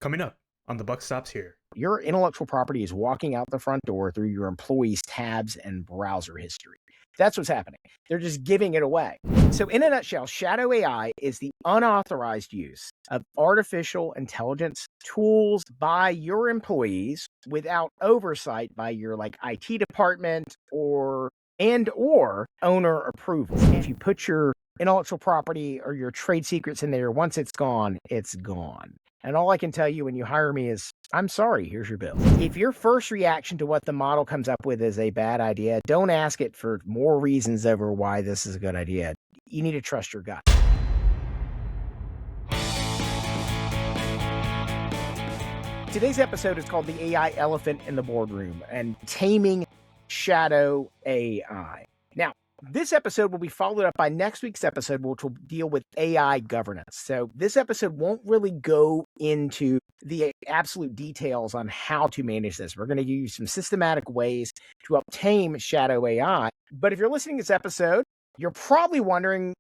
Coming up on The Buck Stops Here. Your intellectual property is walking out the front door through your employees' tabs and browser history. That's what's happening. They're just giving it away. So in a nutshell, shadow AI is the unauthorized use of artificial intelligence tools by your employees without oversight by your IT department or owner approval. If you put your intellectual property or your trade secrets in there, once it's gone, it's gone. And all I can tell you when you hire me is, I'm sorry, here's your bill. If your first reaction to what the model comes up with is a bad idea, don't ask it for more reasons over why this is a good idea. You need to trust your gut. Today's episode is called The AI Elephant in the Boardroom and Taming Shadow AI. Now, this episode will be followed up by next week's episode, which will deal with AI governance. So this episode won't really go into the absolute details on how to manage this. We're going to use some systematic ways to tame shadow AI. But if you're listening to this episode, you're probably wondering,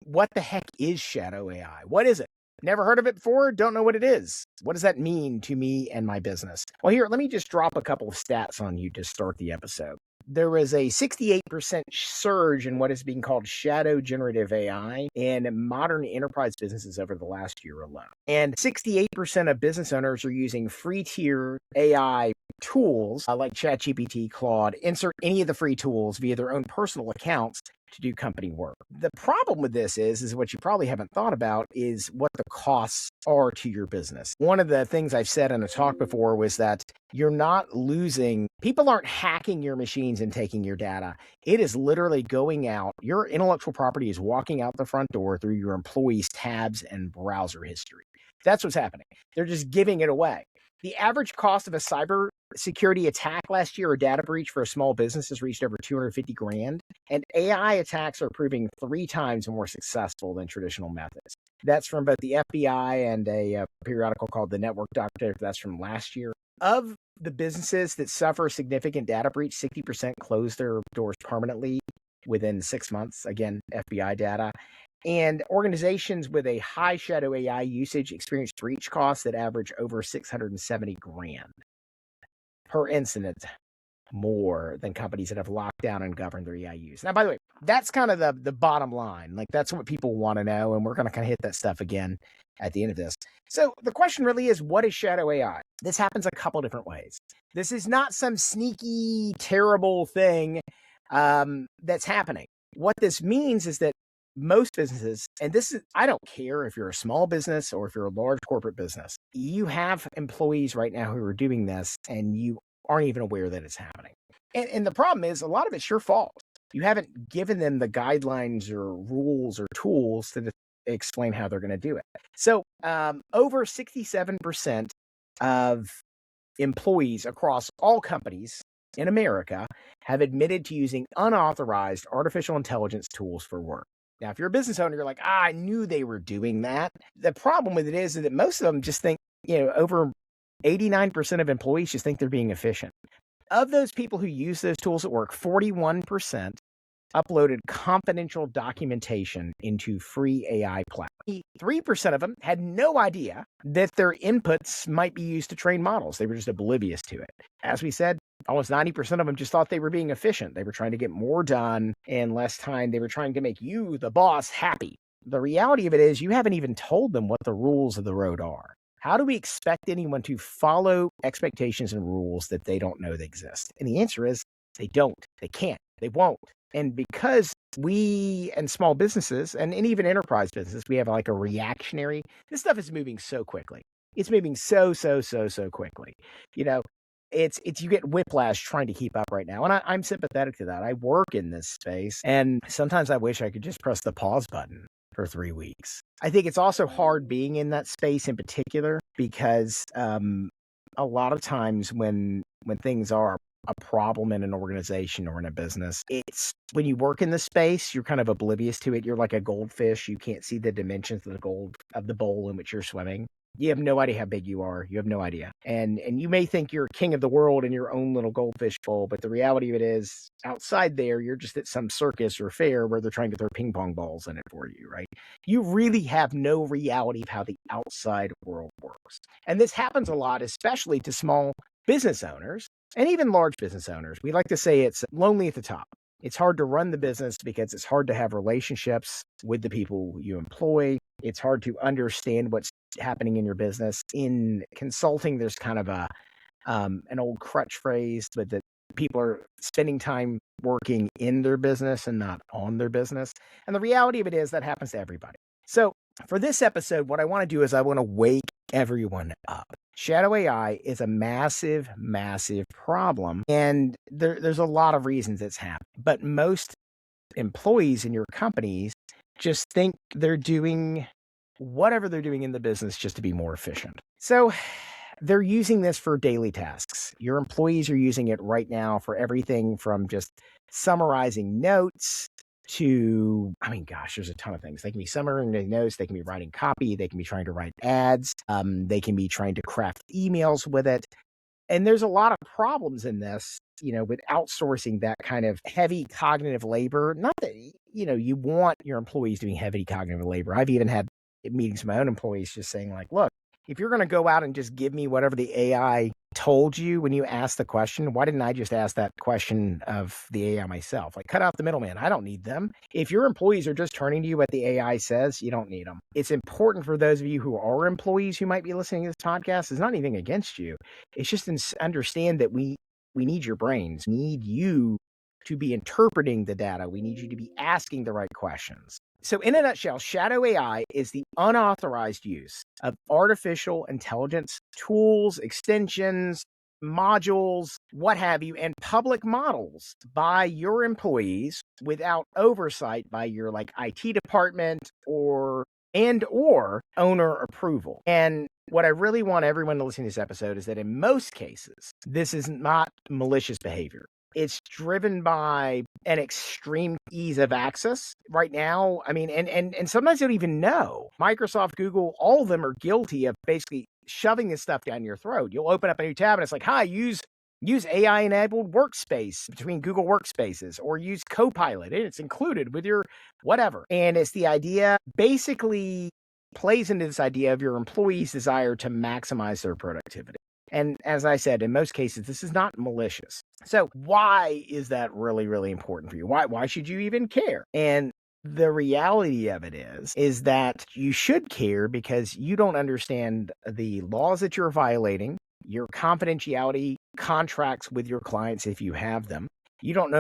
what the heck is shadow AI? What is it? Never heard of it before? Don't know what it is. What does that mean to me and my business? Well, here, let me just drop a couple of stats on you to start the episode. There was a 68% surge in what is being called shadow generative AI in modern enterprise businesses over the last year alone. And 68% of business owners are using free tier AI tools like ChatGPT, Claude, insert any of the free tools via their own personal accounts to do company work. The problem with this is what you probably haven't thought about is what the costs are to your business. One of the things I've said in a talk before was that you're not losing, people aren't hacking your machines and taking your data. It is literally going out, your intellectual property is walking out the front door through your employees' tabs and browser history. That's what's happening. They're just giving it away. The average cost of a cyber security attack last year or data breach for a small business has reached over $250,000. And AI attacks are proving 3 times more successful than traditional methods. That's from both the FBI and a periodical called The Network Doctor. That's from last year. Of the businesses that suffer significant data breach, 60% close their doors permanently within 6 months. Again, FBI data. And organizations with a high shadow AI usage experience breach costs that average over $670,000 per incident, more than companies that have locked down and governed their AI use. Now, by the way, that's kind of the bottom line. That's what people want to know, and we're going to kind of hit that stuff again at the end of this. So the question really is, what is shadow AI? This happens a couple different ways. This is not some sneaky, terrible thing that's happening. What this means is that most businesses, and this is, I don't care if you're a small business or if you're a large corporate business, you have employees right now who are doing this and you aren't even aware that it's happening. And the problem is, a lot of it's your fault. You haven't given them the guidelines or rules or tools to explain how they're going to do it. So over 67% of employees across all companies in America have admitted to using unauthorized artificial intelligence tools for work. Now, if you're a business owner, you're like, I knew they were doing that. The problem with it is that most of them just think, over 89% of employees just think they're being efficient. Of those people who use those tools at work, 41% uploaded confidential documentation into free AI platforms. 3% of them had no idea that their inputs might be used to train models. They were just oblivious to it. As we said, almost 90% of them just thought they were being efficient. They were trying to get more done in less time. They were trying to make you, the boss, happy. The reality of it is you haven't even told them what the rules of the road are. How do we expect anyone to follow expectations and rules that they don't know they exist? And the answer is they don't, they can't, they won't. And because we and small businesses and even enterprise businesses, we have a reactionary, this stuff is moving so quickly. It's moving so quickly. It's you get whiplash trying to keep up right now. And I'm sympathetic to that. I work in this space, and sometimes I wish I could just press the pause button for 3 weeks. I think it's also hard being in that space in particular because a lot of times when things are a problem in an organization or in a business, it's when you work in the space, you're kind of oblivious to it. You're like a goldfish. You can't see the dimensions of the bowl in which you're swimming. You have no idea how big you are. You have no idea. And you may think you're king of the world in your own little goldfish bowl, but the reality of it is outside there, you're just at some circus or fair where they're trying to throw ping pong balls in it for you, right? You really have no reality of how the outside world works. And this happens a lot, especially to small business owners and even large business owners. We like to say it's lonely at the top. It's hard to run the business because it's hard to have relationships with the people you employ. It's hard to understand what's happening in your business. In consulting, there's kind of an old crutch phrase, but that people are spending time working in their business and not on their business. And the reality of it is that happens to everybody. So for this episode, what I want to do is I want to wake everyone up. Shadow AI is a massive, massive problem. And there's a lot of reasons it's happening. But most employees in your companies just think they're doing whatever they're doing in the business just to be more efficient. So they're using this for daily tasks. Your employees are using it right now for everything from just summarizing notes to, I mean, gosh, there's a ton of things. They can be summarizing notes, they can be writing copy, they can be trying to write ads, they can be trying to craft emails with it. And there's a lot of problems in this, with outsourcing that kind of heavy cognitive labor. Not that, you want your employees doing heavy cognitive labor. I've even had meetings with my own employees just saying like, look, if you're going to go out and just give me whatever the AI told you when you asked the question, why didn't I just ask that question of the AI myself? Like, cut out the middleman. I don't need them. If your employees are just turning to you what the AI says, you don't need them. It's important for those of you who are employees who might be listening to this podcast. It's not anything against you. It's just understand that we need your brains, need you to be interpreting the data. We need you to be asking the right questions. So in a nutshell, shadow AI is the unauthorized use of artificial intelligence tools, extensions, modules, what have you, and public models by your employees without oversight by your IT department or owner approval. And what I really want everyone to listen to this episode is that in most cases, this is not malicious behavior. It's driven by an extreme ease of access right now. I mean, and sometimes you don't even know. Microsoft, Google, all of them are guilty of basically shoving this stuff down your throat. You'll open up a new tab and it's like, hi, use AI-enabled workspace between Google Workspaces, or use Copilot. It's included with your whatever. And it's the idea, basically plays into this idea of your employees' desire to maximize their productivity. And as I said, in most cases, this is not malicious. So why is that really, really important for you? Why should you even care? And the reality of it is that you should care because you don't understand the laws that you're violating, your confidentiality contracts with your clients if you have them. You don't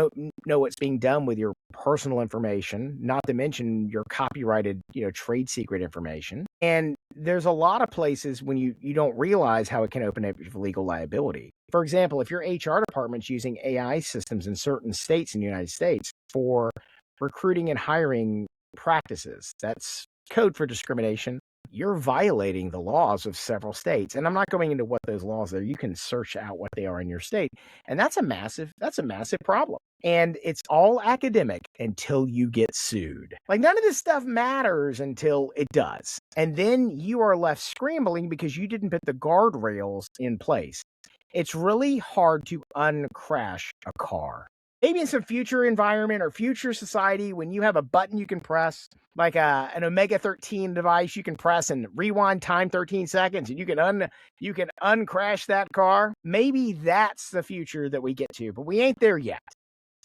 know what's being done with your personal information, not to mention your copyrighted, trade secret information. And there's a lot of places when you don't realize how it can open up for legal liability. For example, if your HR department's using AI systems in certain states in the United States for recruiting and hiring practices, that's code for discrimination. You're violating the laws of several states. And I'm not going into what those laws are. You can search out what they are in your state. And that's a massive problem. And it's all academic until you get sued. Like, none of this stuff matters until it does. And then you are left scrambling because you didn't put the guardrails in place. It's really hard to uncrash a car. Maybe in some future environment or future society, when you have a button you can press, like an Omega 13 device you can press and rewind time 13 seconds, and you can uncrash that car. Maybe that's the future that we get to, but we ain't there yet.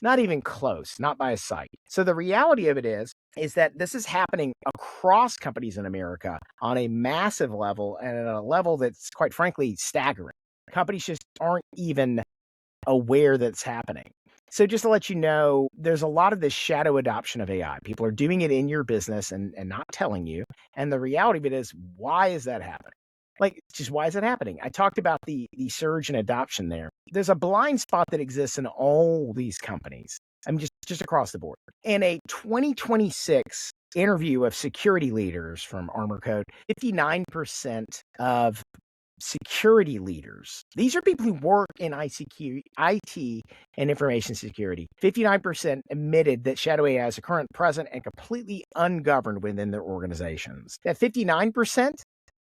Not even close, not by a sight. So the reality of it is that this is happening across companies in America on a massive level, and at a level that's, quite frankly, staggering. Companies just aren't even aware that it's happening. So just to let you know, there's a lot of this shadow adoption of AI. People are doing it in your business and not telling you. And the reality of it is, why is that happening? Just why is it happening? I talked about the surge in adoption there. There's a blind spot that exists in all these companies. I mean, just across the board. In a 2026 interview of security leaders from Armor Code, 59% of security leaders, these are people who work in IT and information security, 59% admitted that shadow AI is a current, present, and completely ungoverned within their organizations. That 59%,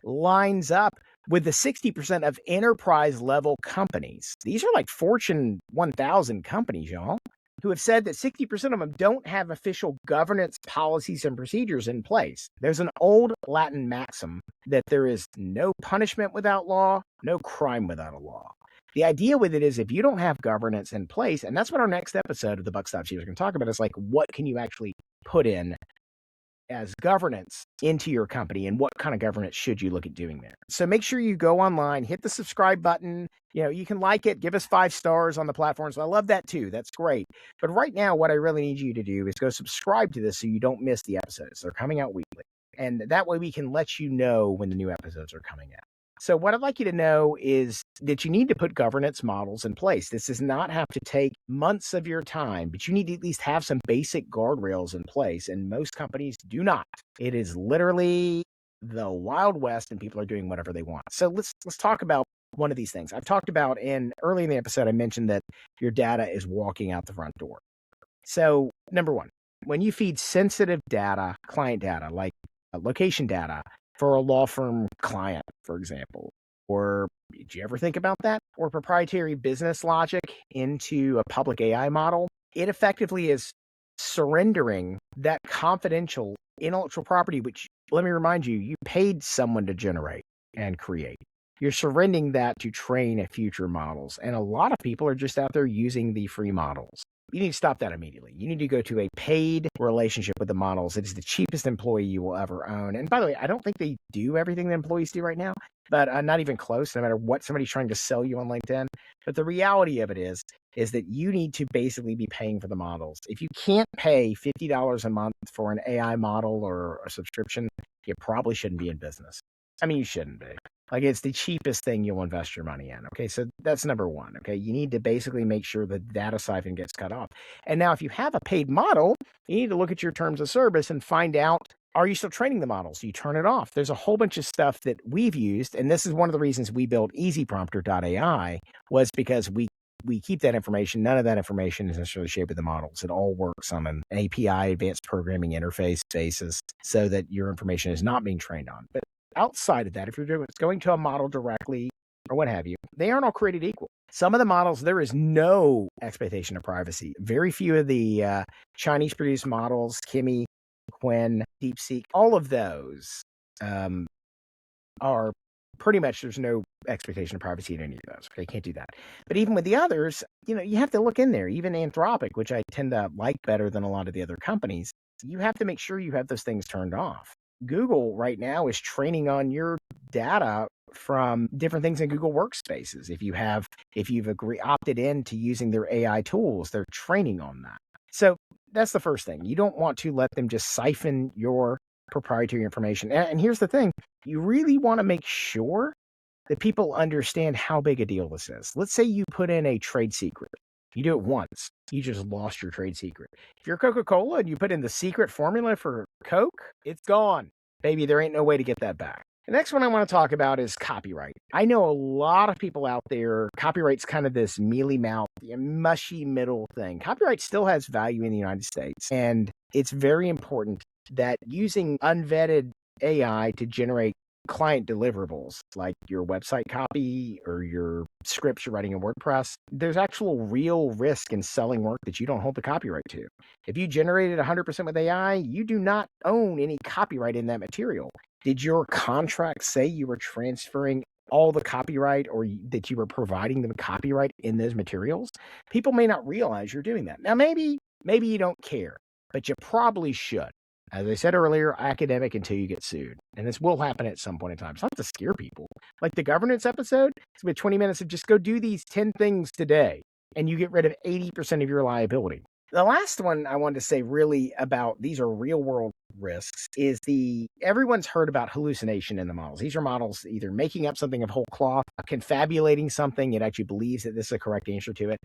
lines up with the 60% of enterprise level companies. These are like Fortune 1000 companies, y'all, who have said that 60% of them don't have official governance policies and procedures in place. There's an old Latin maxim that there is no punishment without law, no crime without a law. The idea with it is if you don't have governance in place, and that's what our next episode of the Buck Stops here is going to talk about, is like what can you actually put in as governance into your company and what kind of governance should you look at doing there. So make sure you go online, hit the subscribe button. You can like it, give us 5 stars on the platforms. I love that too. That's great. But right now, what I really need you to do is go subscribe to this so you don't miss the episodes. They're coming out weekly. And that way we can let you know when the new episodes are coming out. So what I'd like you to know is that you need to put governance models in place. This does not have to take months of your time, but you need to at least have some basic guardrails in place. And most companies do not. It is literally the Wild West and people are doing whatever they want. So let's talk about one of these things. I've talked about early in the episode, I mentioned that your data is walking out the front door. So number one, when you feed sensitive data, client data, like location data, for a law firm client, for example, or did you ever think about that? Or proprietary business logic into a public AI model, it effectively is surrendering that confidential intellectual property, which, let me remind you, you paid someone to generate and create. You're surrendering that to train future models. And a lot of people are just out there using the free models. You need to stop that immediately. You need to go to a paid relationship with the models. It is the cheapest employee you will ever own. And by the way, I don't think they do everything that employees do right now, but not even close, no matter what somebody's trying to sell you on LinkedIn. But the reality of it is that you need to basically be paying for the models. If you can't pay $50 a month for an AI model or a subscription, you probably shouldn't be in business. I mean, you shouldn't be. Like, it's the cheapest thing you'll invest your money in. Okay, so that's number one. Okay, you need to basically make sure the data siphon gets cut off. And now, if you have a paid model, you need to look at your terms of service and find out, are you still training the models? Do you turn it off? There's a whole bunch of stuff that we've used, and this is one of the reasons we built EasyPrompter.ai, was because we keep that information. None of that information is necessarily shared with the models. It all works on an API, advanced programming interface basis, so that your information is not being trained on. But outside of that, if you're going to a model directly or what have you, they aren't all created equal. Some of the models, there is no expectation of privacy. Very few of the Chinese-produced models, Kimi, Quinn, DeepSeek, all of those are pretty much, there's no expectation of privacy in any of those. Okay, can't do that. But even with the others, you have to look in there. Even Anthropic, which I tend to like better than a lot of the other companies, you have to make sure you have those things turned off. Google right now is training on your data from different things in Google Workspaces. If you've opted in to using their AI tools, they're training on that. So that's the first thing. You don't want to let them just siphon your proprietary information. And here's the thing, you really want to make sure that people understand how big a deal this is. Let's say you put in a trade secret. You do it once, you just lost your trade secret. If you're Coca-Cola and you put in the secret formula for Coke, it's gone. Baby, there ain't no way to get that back. The next one I want to talk about is copyright. I know a lot of people out there, copyright's kind of this mealy mouth, mushy middle thing. Copyright still has value in the United States, and it's very important that using unvetted AI to generate client deliverables like your website copy or your scripts you're writing in WordPress, there's actual real risk in selling work that you don't hold the copyright to. If you generated 100% with AI, you do not own any copyright in that material. Did your contract say you were transferring all the copyright or that you were providing them copyright in those materials? People may not realize you're doing that. Now, maybe you don't care, but you probably should. As I said earlier, academic until you get sued. And this will happen at some point in time. It's not to scare people. Like the governance episode, it's with 20 minutes of just go do these 10 things today, and you get rid of 80% of your liability. The last one I wanted to say really about, these are real world risks, is everyone's heard about hallucination in the models. These are models either making up something of whole cloth, confabulating something, it actually believes that this is a correct answer to it.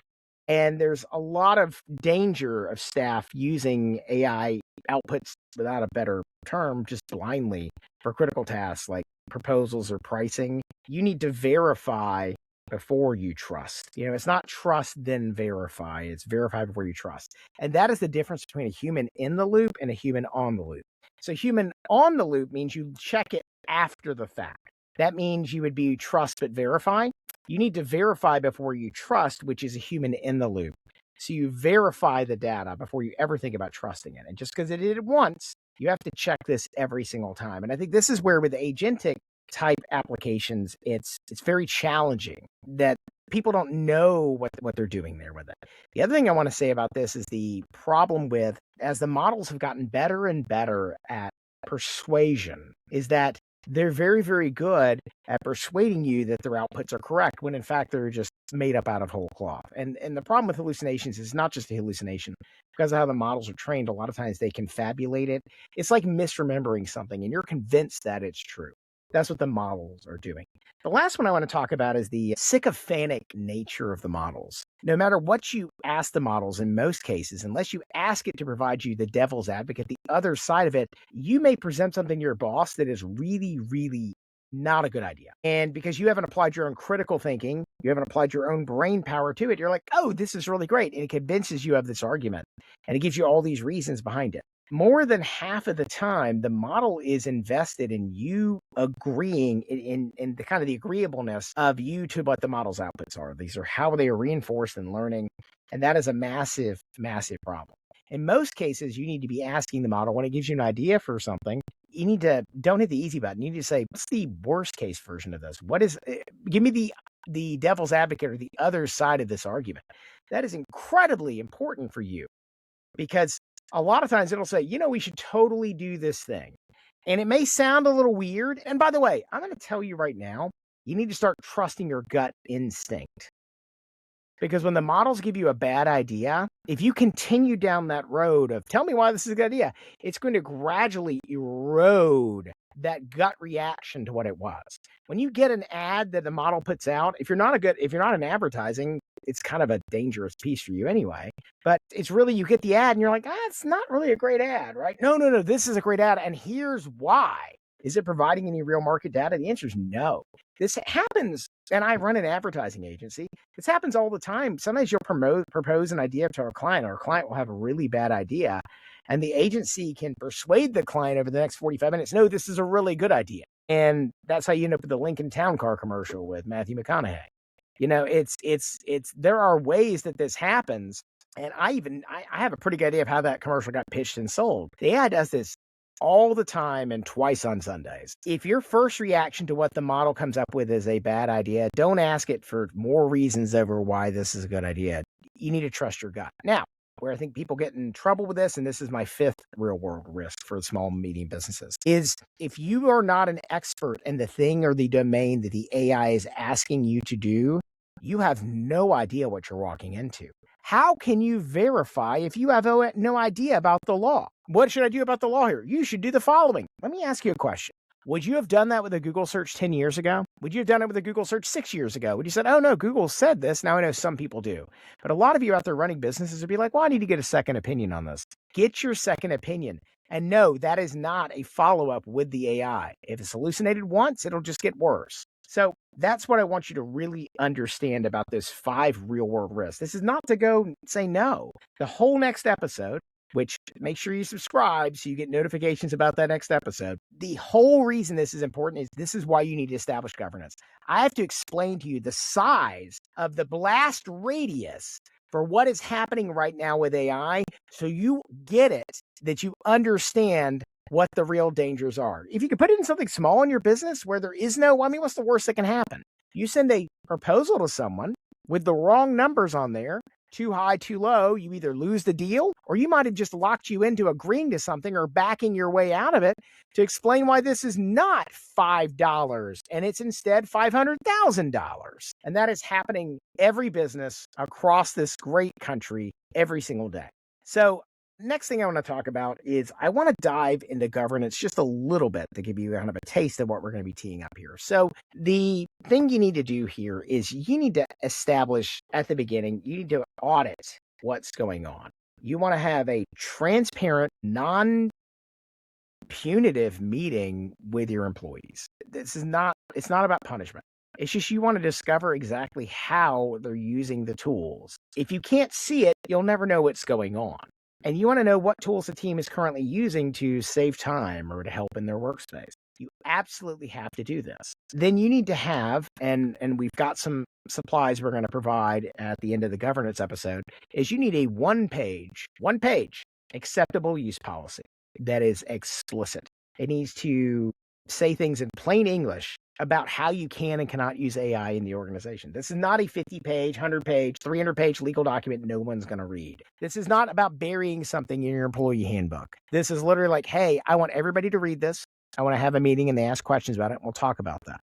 And there's a lot of danger of staff using AI outputs, without a better term, just blindly for critical tasks like proposals or pricing. You need to verify before you trust. It's not trust, then verify. It's verify before you trust. And that is the difference between a human in the loop and a human on the loop. So human on the loop means you check it after the fact. That means you would be trust but verify. You need to verify before you trust, which is a human in the loop. So you verify the data before you ever think about trusting it. And just because it did it once, you have to check this every single time. And I think this is where with agentic type applications, it's very challenging that people don't know what they're doing there with it. The other thing I want to say about this is the problem with as the models have gotten better and better at persuasion is that they're very, very good at persuading you that their outputs are correct when in fact they're just made up out of whole cloth. And the problem with hallucinations is not just a hallucination. Because of how the models are trained, a lot of times they confabulate it. It's like misremembering something and you're convinced that it's true. That's what the models are doing. The last one I want to talk about is the sycophantic nature of the models. No matter what you ask the models, in most cases, unless you ask it to provide you the devil's advocate, the other side of it, you may present something to your boss that is really, really not a good idea. And because you haven't applied your own critical thinking, you haven't applied your own brain power to it, you're like, oh, this is really great. And it convinces you of this argument. And it gives you all these reasons behind it. More than half of the time, the model is invested in you agreeing in the kind of the agreeableness of you to what the model's outputs are. These are how they are reinforced and learning. And that is a massive, massive problem. In most cases, you need to be asking the model when it gives you an idea for something. You need to don't hit the easy button. You need to say, what's the worst case version of this? Give me the devil's advocate or the other side of this argument. That is incredibly important for you because a lot of times it'll say, we should totally do this thing. And it may sound a little weird. And by the way, I'm going to tell you right now, you need to start trusting your gut instinct. Because when the models give you a bad idea, if you continue down that road of tell me why this is a good idea, it's going to gradually erode that gut reaction to what it was. When you get an ad that the model puts out, if you're not in advertising, it's kind of a dangerous piece for you anyway. But it's really, you get the ad and you're like, it's not really a great ad, right? No, this is a great ad. And here's why. Is it providing any real market data? The answer is no. This happens, and I run an advertising agency. This happens all the time. Sometimes you'll propose an idea to our client. Our client will have a really bad idea, and the agency can persuade the client over the next 45 minutes, no, this is a really good idea. And that's how you end up with the Lincoln Town Car commercial with Matthew McConaughey. There are ways that this happens, and I have a pretty good idea of how that commercial got pitched and sold. The AI does this all the time and twice on Sundays. If your first reaction to what the model comes up with is a bad idea, don't ask it for more reasons over why this is a good idea. You need to trust your gut. Now, where I think people get in trouble with this, and this is my fifth real world risk for small and medium businesses, is if you are not an expert in the thing or the domain that the AI is asking you to do, you have no idea what you're walking into. How can you verify if you have no idea about the law? What should I do about the law here? You should do the following. Let me ask you a question. Would you have done that with a Google search 10 years ago? Would you have done it with a Google search 6 years ago? Would you said, oh no, Google said this. Now I know some people do. But a lot of you out there running businesses would be like, well, I need to get a second opinion on this. Get your second opinion. And no, that is not a follow-up with the AI. If it's hallucinated once, it'll just get worse. So that's what I want you to really understand about this 5 real world risks. This is not to go say no. The whole next episode, which make sure you subscribe so you get notifications about that next episode. The whole reason this is important is this is why you need to establish governance. I have to explain to you the size of the blast radius for what is happening right now with AI so you get it, that you understand what the real dangers are. If you could put it in something small in your business where there is what's the worst that can happen? You send a proposal to someone with the wrong numbers on there, too high, too low, you either lose the deal or you might have just locked you into agreeing to something or backing your way out of it to explain why this is not $5 and it's instead $500,000. And that is happening every business across this great country every single day. So next thing I want to talk about is I want to dive into governance just a little bit to give you kind of a taste of what we're going to be teeing up here. So the thing you need to do here is you need to establish at the beginning, you need to audit what's going on. You want to have a transparent, non-punitive meeting with your employees. It's not about punishment. It's just you want to discover exactly how they're using the tools. If you can't see it, you'll never know what's going on. And you want to know what tools the team is currently using to save time or to help in their workspace. You absolutely have to do this. Then you need to have, and we've got some supplies we're going to provide at the end of the governance episode, is you need a one page acceptable use policy that is explicit. It needs to say things in plain English about how you can and cannot use AI in the organization. This is not a 50-page, 100-page, 300-page legal document no one's going to read. This is not about burying something in your employee handbook. This is literally like, hey, I want everybody to read this. I want to have a meeting and they ask questions about it. And we'll talk about that.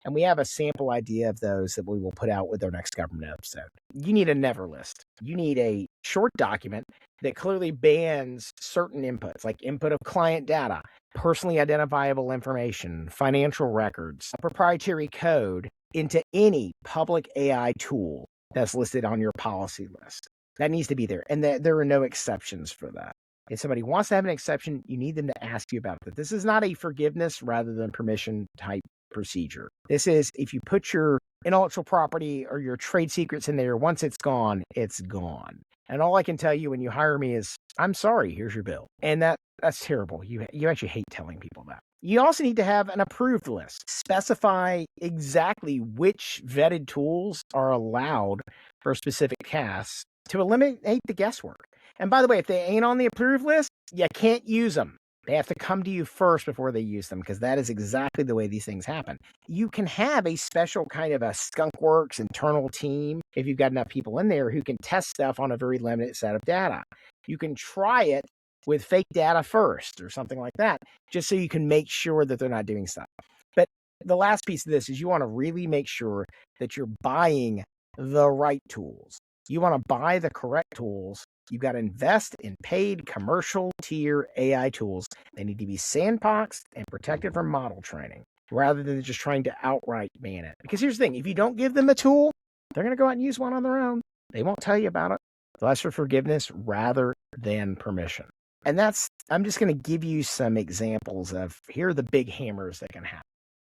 And we have a sample idea of those that we will put out with our next government episode. You need a never list. You need a short document that clearly bans certain inputs, like input of client data, personally identifiable information, financial records, proprietary code into any public AI tool that's listed on your policy list. That needs to be there. And there are no exceptions for that. If somebody wants to have an exception, you need them to ask you about it. This is not a forgiveness rather than permission type procedure. This is if you put your intellectual property or your trade secrets in there, once it's gone, it's gone. And all I can tell you when you hire me is, I'm sorry, here's your bill. And that's terrible. You actually hate telling people that. You also need to have an approved list. Specify exactly which vetted tools are allowed for specific tasks to eliminate the guesswork. And by the way, if they ain't on the approved list, you can't use them. They have to come to you first before they use them, because that is exactly the way these things happen. You can have a special kind of a skunkworks internal team if you've got enough people in there who can test stuff on a very limited set of data. You can try it with fake data first or something like that, just so you can make sure that they're not doing stuff. But the last piece of this is you want to really make sure that you're buying the right tools. You want to buy the correct tools. You've got to invest in paid commercial tier AI tools. They need to be sandboxed and protected from model training rather than just trying to outright ban it. Because here's the thing, if you don't give them a tool, they're going to go out and use one on their own. They won't tell you about it. So that's for forgiveness rather than permission. And I'm just going to give you some examples of here are the big hammers that can happen.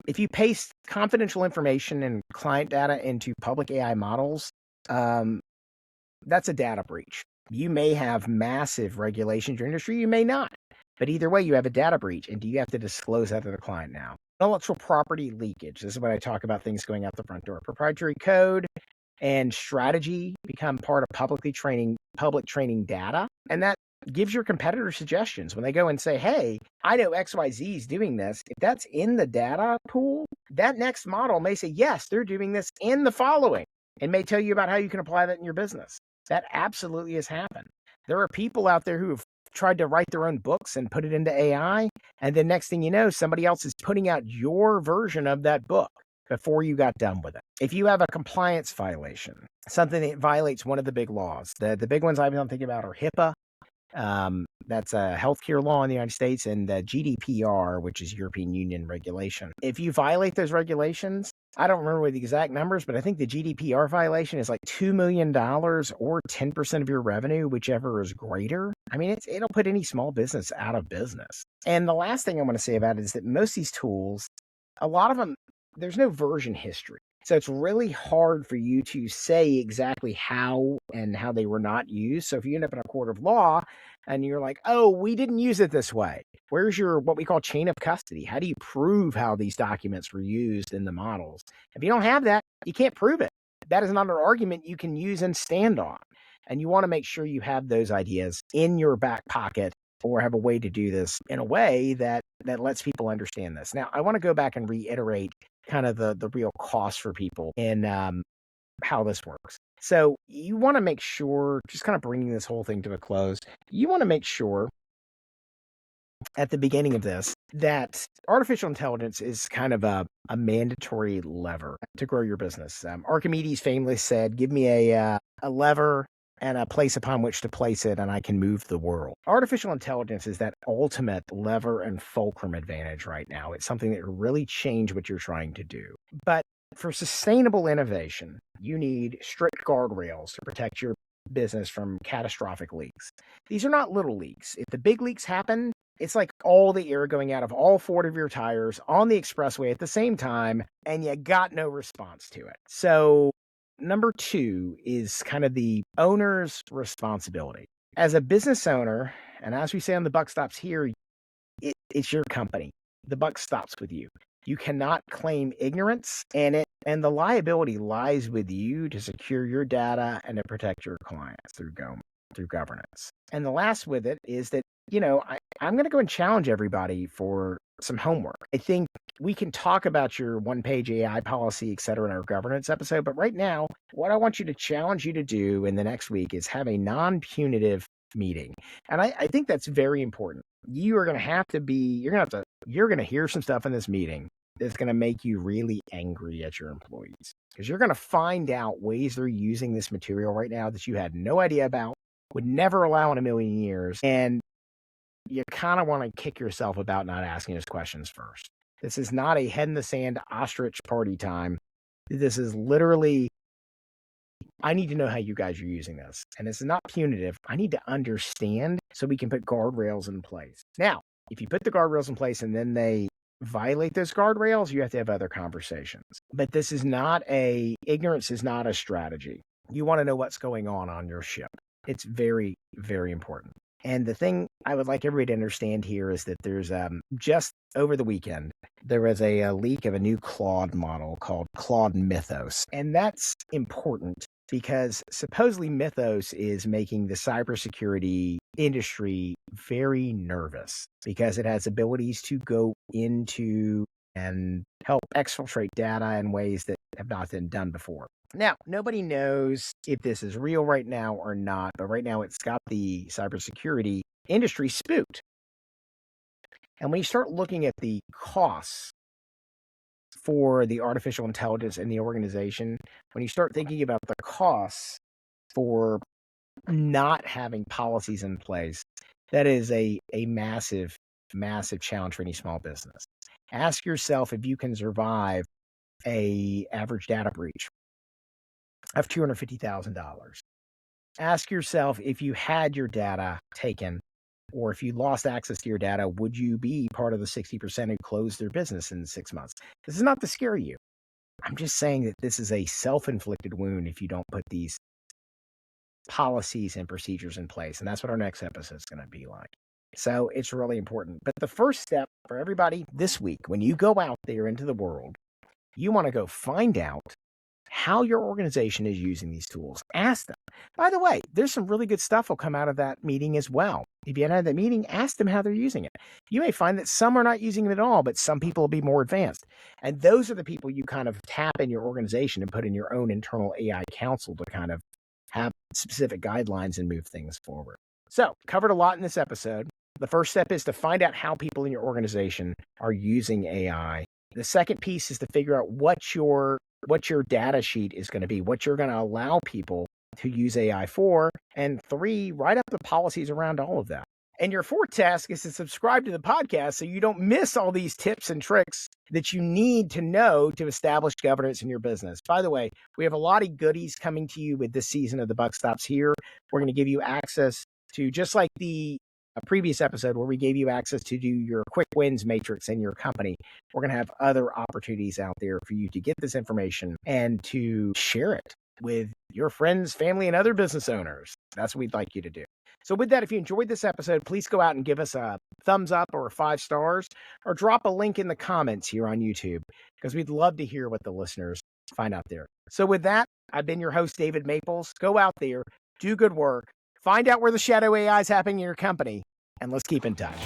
If you paste confidential information and client data into public AI models, that's a data breach. You may have massive regulations in your industry, you may not. But either way, you have a data breach. And do you have to disclose that to the client now? Intellectual property leakage. This is when I talk about things going out the front door. Proprietary code and strategy become part of public training data. And that gives your competitor suggestions when they go and say, hey, I know XYZ is doing this. If that's in the data pool, that next model may say, yes, they're doing this in the following, and may tell you about how you can apply that in your business. That absolutely has happened. There are people out there who have tried to write their own books and put it into AI, and then next thing you know, somebody else is putting out your version of that book before you got done with it. If you have a compliance violation, something that violates one of the big laws, the big ones I'm thinking about are HIPAA. That's a healthcare law in the United States, and the GDPR, which is European Union regulation. If you violate those regulations, I don't remember the exact numbers, but I think the GDPR violation is like $2 million or 10% of your revenue, whichever is greater. I mean, it'll put any small business out of business. And the last thing I want to say about it is that most of these tools, a lot of them, there's no version history. So it's really hard for you to say exactly how they were not used. So if you end up in a court of law and you're like, oh, we didn't use it this way, where's your what we call chain of custody? How do you prove how these documents were used in the models? If you don't have that, you can't prove it. That is not an argument you can use and stand on. And you want to make sure you have those ideas in your back pocket or have a way to do this in a way that lets people understand this. Now, I want to go back and reiterate kind of the real cost for people in how this works. So you want to make sure, just kind of bringing this whole thing to a close, you want to make sure at the beginning of this that artificial intelligence is kind of a mandatory lever to grow your business. Archimedes famously said, give me a lever and a place upon which to place it, and I can move the world. Artificial intelligence is that ultimate lever and fulcrum advantage right now. It's something that will really change what you're trying to do. But for sustainable innovation, you need strict guardrails to protect your business from catastrophic leaks. These are not little leaks. If the big leaks happen, it's like all the air going out of all four of your tires on the expressway at the same time, and you got no response to it. So number 2 is kind of the owner's responsibility. As a business owner, and as we say on the buck stops here, it's your company. the buck stops with you. You cannot claim ignorance, and the liability lies with you to secure your data and to protect your clients through governance. And the last with it is that, I'm going to go and challenge everybody for some homework. I think we can talk about your one-page AI policy, et cetera, in our governance episode. But right now, what I want you to challenge you to do in the next week is have a non-punitive meeting. And I think that's very important. You're going to hear some stuff in this meeting that's going to make you really angry at your employees, because you're going to find out ways they're using this material right now that you had no idea about, would never allow in a million years. And you kind of want to kick yourself about not asking those questions first. This is not a head in the sand ostrich party time. This is literally, I need to know how you guys are using this. And it's not punitive. I need to understand so we can put guardrails in place. Now, if you put the guardrails in place and then they violate those guardrails, you have to have other conversations. But ignorance is not a strategy. You want to know what's going on your ship. It's very, very important. And the thing I would like everybody to understand here is that there's just over the weekend, there was a leak of a new Claude model called Claude Mythos. And that's important because supposedly Mythos is making the cybersecurity industry very nervous because it has abilities to go into and help exfiltrate data in ways that have not been done before. Now, nobody knows if this is real right now or not, but right now it's got the cybersecurity industry spooked. And when you start looking at the costs for the artificial intelligence in the organization, when you start thinking about the costs for not having policies in place, that is a massive, massive challenge for any small business. Ask yourself if you can survive an average data breach of $250,000. Ask yourself if you had your data taken or if you lost access to your data, would you be part of the 60% who closed their business in 6 months? This is not to scare you. I'm just saying that this is a self-inflicted wound if you don't put these policies and procedures in place. And that's what our next episode is going to be like. So it's really important. But the first step for everybody this week, when you go out there into the world, you want to go find out how your organization is using these tools. Ask them. By the way, there's some really good stuff will come out of that meeting as well. If you had that meeting, ask them how they're using it. You may find that some are not using it at all, but some people will be more advanced. And those are the people you kind of tap in your organization and put in your own internal AI council to kind of have specific guidelines and move things forward. So, covered a lot in this episode. The first step is to find out how people in your organization are using AI. The second piece is to figure out what your data sheet is going to be, what you're going to allow people to use AI for. And 3, write up the policies around all of that. And your fourth task is to subscribe to the podcast so you don't miss all these tips and tricks that you need to know to establish governance in your business. By the way, we have a lot of goodies coming to you with this season of The Buck Stops Here. We're going to give you access to, just like the previous episode where we gave you access to do your quick wins matrix in your company, we're going to have other opportunities out there for you to get this information and to share it with your friends, family, and other business owners. That's what we'd like you to do. So with that, if you enjoyed this episode, please go out and give us a thumbs up or 5 stars, or drop a link in the comments here on YouTube, because we'd love to hear what the listeners find out there. So with that, I've been your host, David Maples. Go out there, do good work, find out where the shadow AI is happening in your company, and let's keep in touch.